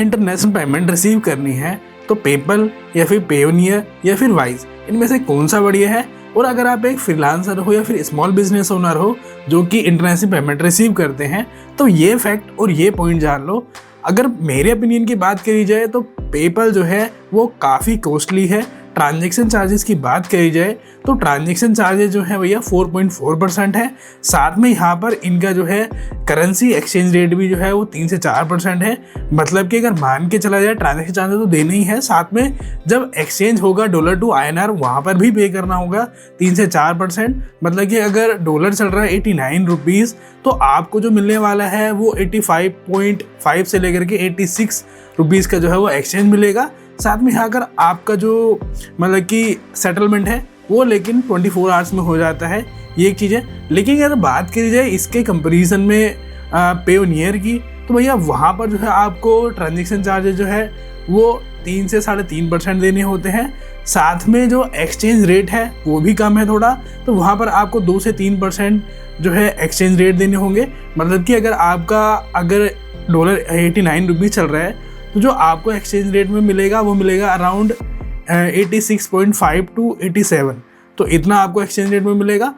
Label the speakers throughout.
Speaker 1: International payment receive करनी है तो पेपल या फिर पेयोनियर या फिर वाइज, इनमें से कौन सा बढ़िया है। और अगर आप एक फ्रीलांसर हो या फिर स्मॉल बिजनेस ओनर हो जो कि इंटरनेशनल पेमेंट रिसीव करते हैं, तो ये फैक्ट और ये पॉइंट जान लो। अगर मेरे ओपिनियन की बात करी जाए तो पेपल जो है वो काफ़ी कॉस्टली है। ट्रांजैक्शन चार्जेस की बात करी जाए तो ट्रांजैक्शन चार्जेस जो है भैया 4.4% है। साथ में यहाँ पर इनका जो है करेंसी एक्सचेंज रेट भी जो है वो 3 से 4% है। मतलब कि अगर मान के चला जाए ट्रांजैक्शन चार्जेस तो देना ही है, साथ में जब एक्सचेंज होगा डॉलर टू INR वहाँ पर भी पे करना होगा 3 से 4%। मतलब कि अगर डॉलर चल रहा है 89 रुपीज़ तो आपको जो मिलने वाला है वो 85.5 से लेकर के 86 रुपीज़ का जो है वो एक्सचेंज मिलेगा। साथ में यहाँ अगर आपका जो मतलब कि सेटलमेंट है वो लेकिन 24 आवर्स में हो जाता है, ये एक चीज़ है। लेकिन अगर बात करी जाए इसके कंपैरिजन में पेयोनियर की, तो भैया वहाँ पर जो है आपको ट्रांजैक्शन चार्जेस जो है वो 3 से 3.5% देने होते हैं। साथ में जो एक्सचेंज रेट है वो भी कम है थोड़ा, तो वहाँ पर आपको 2 से 3% जो है एक्सचेंज रेट देने होंगे। मतलब कि अगर डॉलर 89 रुपीज़ चल रहा है तो जो आपको एक्सचेंज रेट में मिलेगा वो मिलेगा अराउंड 86.5 to 87, तो इतना आपको एक्सचेंज रेट में मिलेगा।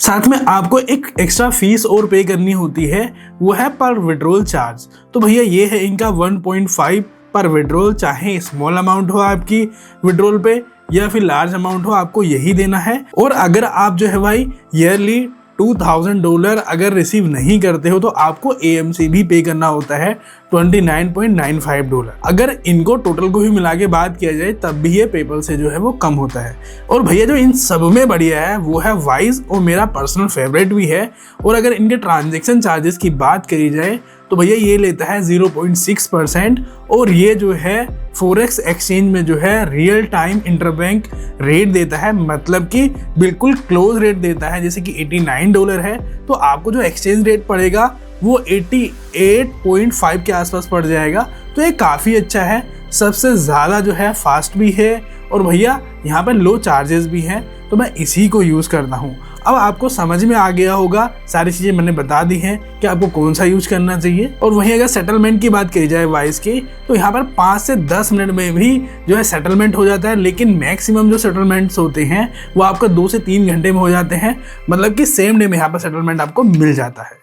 Speaker 1: साथ में आपको एक एक्स्ट्रा फीस और पे करनी होती है, वो है पर विड्रॉल चार्ज। तो भैया ये है इनका 1.5 पर विड्रॉल, चाहे स्मॉल अमाउंट हो आपकी विड्रॉल पे या फिर लार्ज अमाउंट हो, आपको यही देना है। और अगर आप जो है भाई ईयरली $2,000 अगर रिसीव नहीं करते हो तो आपको AMC भी पे करना होता है $29.95। अगर इनको टोटल को भी मिला के बात किया जाए तब भी ये पेपल से जो है वो कम होता है। और भैया जो इन सब में बढ़िया है वो है वाइज, और मेरा पर्सनल फेवरेट भी है। और अगर इनके ट्रांजैक्शन चार्जेस की बात करी जाए तो भैया ये लेता है 0.6%, और ये जो है फॉरेक्स एक्सचेंज में जो है रियल टाइम इंटरबैंक रेट देता है। मतलब कि बिल्कुल क्लोज रेट देता है। जैसे कि $89 है तो आपको जो एक्सचेंज रेट पड़ेगा वो 88.5 के आसपास पड़ जाएगा। तो ये काफ़ी अच्छा है, सबसे ज़्यादा जो है फास्ट भी है, और भैया यहाँ पर लो चार्जेस भी हैं, तो मैं इसी को यूज़ करता हूँ। अब आपको समझ में आ गया होगा, सारी चीज़ें मैंने बता दी हैं कि आपको कौन सा यूज करना चाहिए। और वहीं अगर सेटलमेंट की बात करी जाए वाइज की, तो यहाँ पर 5 से 10 मिनट में भी जो है सेटलमेंट हो जाता है। लेकिन मैक्सिमम जो सेटलमेंट्स होते हैं वो आपका 2 से 3 घंटे में हो जाते हैं। मतलब कि सेम डे में यहाँ पर सेटलमेंट आपको मिल जाता है।